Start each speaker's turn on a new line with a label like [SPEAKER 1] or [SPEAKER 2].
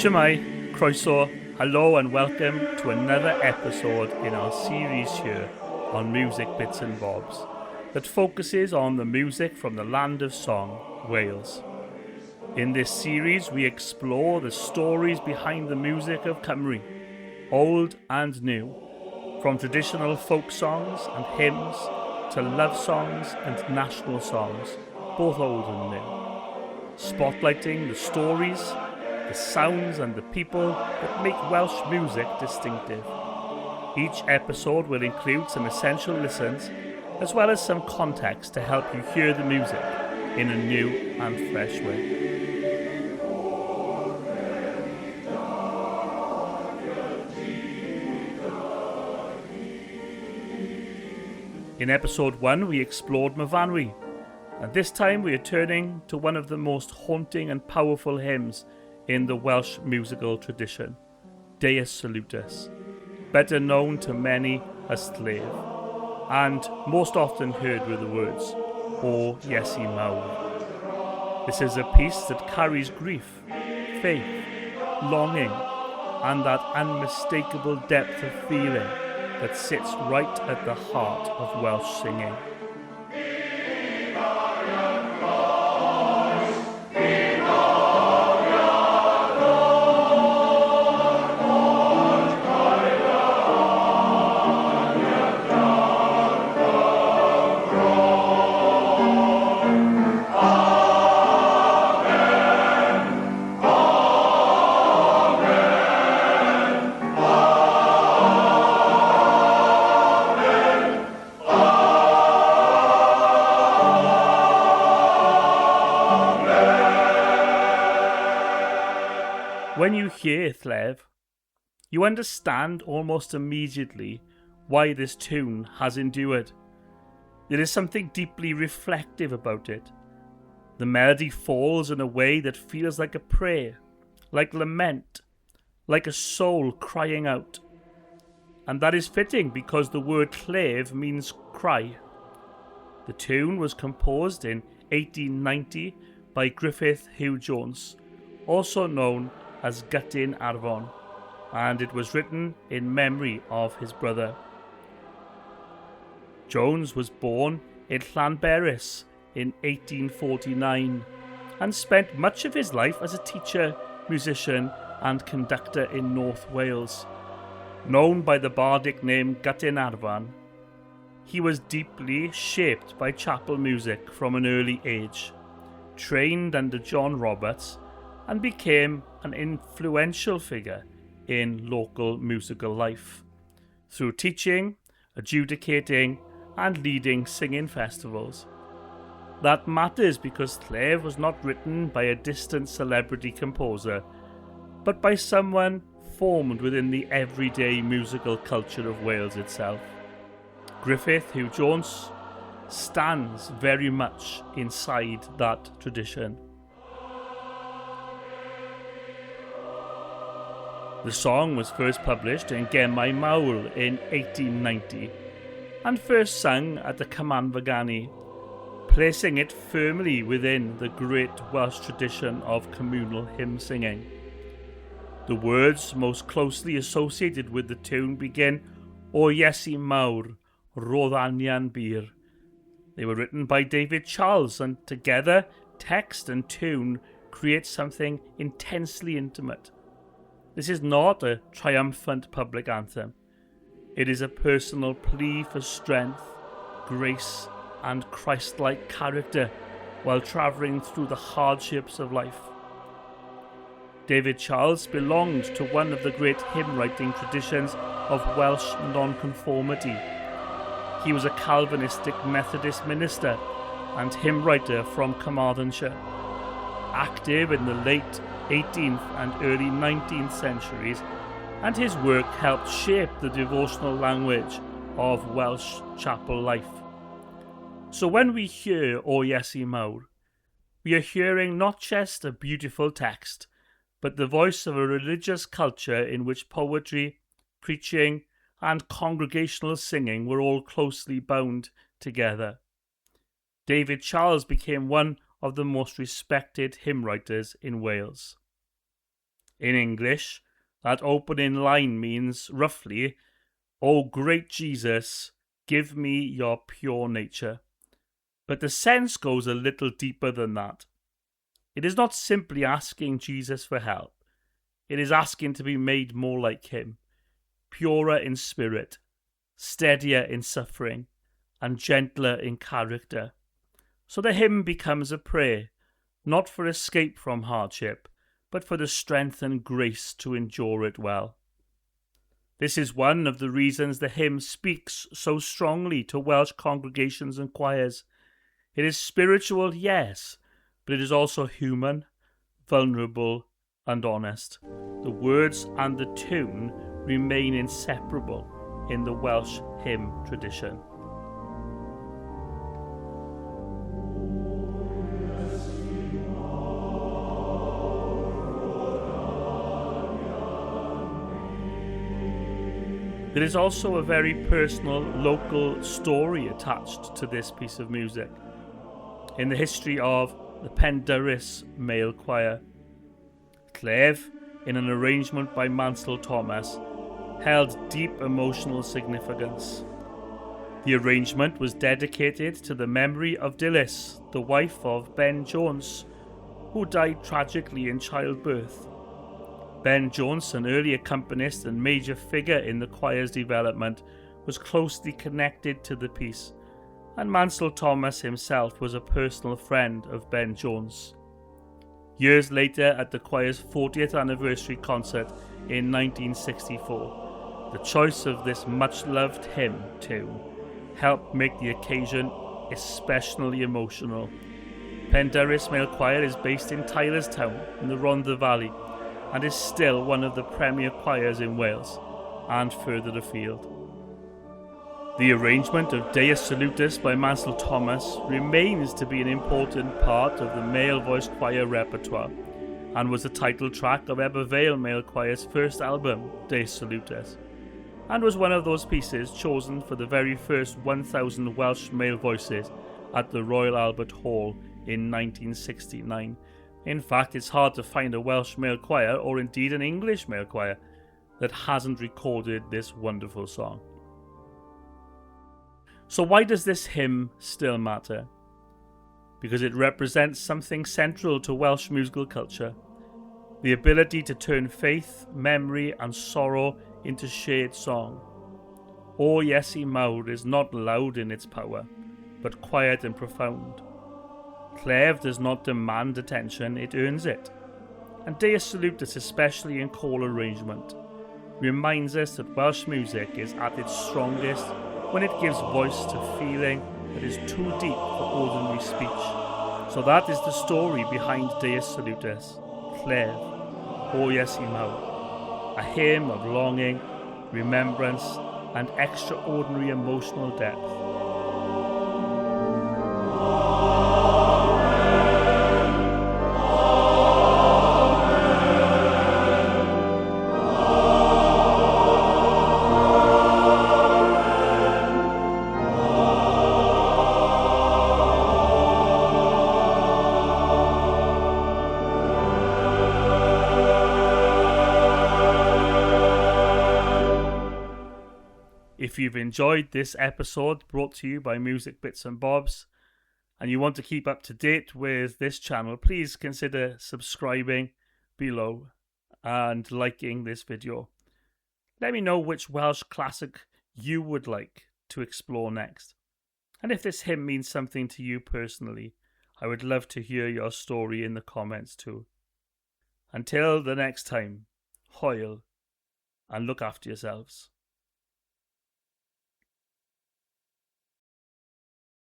[SPEAKER 1] Shemai, croeso, hello and welcome to another episode in our series here on Music Bits and Bobs that focuses on the music from the land of song, Wales. In this series we explore the stories behind the music of Cymru, old and new, from traditional folk songs and hymns to love songs and national songs, both old and new, spotlighting the stories, the sounds and the people that make Welsh music distinctive. Each episode will include some essential listens as well as some context to help you hear the music in a new and fresh way. In episode 1 we explored Myfanwy, and this time we are turning to one of the most haunting and powerful hymns in the Welsh musical tradition, Deus Salutis, better known to many as Llef, and most often heard with the words, O Iesu Mawr. This is a piece that carries grief, faith, longing, and that unmistakable depth of feeling that sits right at the heart of Welsh singing. When you hear Llef, you understand almost immediately why this tune has endured. There is something deeply reflective about it. The melody falls in a way that feels like a prayer, like lament, like a soul crying out. And that is fitting because the word Llef means cry. The tune was composed in 1890 by Griffith Hugh, also known as Gytyn Arfon, and it was written in memory of his brother. Jones was born in Pendyrus in 1849 and spent much of his life as a teacher, musician and conductor in North Wales. Known by the bardic name Gytyn Arfon, he was deeply shaped by chapel music from an early age, trained under John Roberts, and became an influential figure in local musical life through teaching, adjudicating and leading singing festivals. That matters because Llef was not written by a distant celebrity composer, but by someone formed within the everyday musical culture of Wales itself. Griffith Hugh Jones stands very much inside that tradition. The song was first published in Gemau Mawr in 1890 and first sung at the Cymanfagani, placing it firmly within the great Welsh tradition of communal hymn singing. The words most closely associated with the tune begin O Iesu Mawr, roedd anian bir. They were written by David Charles, and together text and tune create something intensely intimate. This is not a triumphant public anthem. It is a personal plea for strength, grace, and Christ-like character while travelling through the hardships of life. David Charles belonged to one of the great hymn-writing traditions of Welsh nonconformity. He was a Calvinistic Methodist minister and hymn writer from Carmarthenshire, active in the late 18th and early 19th centuries, and his work helped shape the devotional language of Welsh chapel life. So when we hear O Iesu Mawr, we are hearing not just a beautiful text, but the voice of a religious culture in which poetry, preaching, and congregational singing were all closely bound together. David Charles became one of the most respected hymn writers in Wales. In English, that opening line means roughly, "O great Jesus, give me your pure nature." But the sense goes a little deeper than that. It is not simply asking Jesus for help. It is asking to be made more like him, purer in spirit, steadier in suffering, and gentler in character. So the hymn becomes a prayer, not for escape from hardship, but for the strength and grace to endure it well. This is one of the reasons the hymn speaks so strongly to Welsh congregations and choirs. It is spiritual, yes, but it is also human, vulnerable, and honest. The words and the tune remain inseparable in the Welsh hymn tradition. There is also a very personal local story attached to this piece of music. In the history of the Pendyrus male choir, Llef, in an arrangement by Mansell Thomas, held deep emotional significance. The arrangement was dedicated to the memory of Deus, the wife of Ben Jones, who died tragically in childbirth. Ben Jones, an early accompanist and major figure in the choir's development, was closely connected to the piece, and Mansell Thomas himself was a personal friend of Ben Jones. Years later, at the choir's 40th anniversary concert in 1964, the choice of this much-loved hymn tune helped make the occasion especially emotional. Pendyrus Male Choir is based in Tylerstown in the Rhondda Valley and is still one of the premier choirs in Wales and further afield. The arrangement of Deus Salutis by Mansell Thomas remains to be an important part of the male voice choir repertoire and was the title track of Ebbw Vale Male Choir's first album, Deus Salutis, and was one of those pieces chosen for the very first 1,000 Welsh male voices at the Royal Albert Hall in 1969. In fact, it's hard to find a Welsh male choir, or indeed an English male choir, that hasn't recorded this wonderful song. So why does this hymn still matter? Because it represents something central to Welsh musical culture: the ability to turn faith, memory and sorrow into shared song. O Iesu Mawr is not loud in its power, but quiet and profound. Llef does not demand attention, it earns it. And Deus Salutis, especially in choral arrangement, reminds us that Welsh music is at its strongest when it gives voice to feeling that is too deep for ordinary speech. So that is the story behind Deus Salutis, Llef, O Iesu Mawr, a hymn of longing, remembrance and extraordinary emotional depth. If you've enjoyed this episode brought to you by Music Bits and Bobs, and you want to keep up to date with this channel, please consider subscribing below and liking this video. Let me know which Welsh classic you would like to explore next. And if this hymn means something to you personally, I would love to hear your story in the comments too. Until the next time, hwyl and look after yourselves.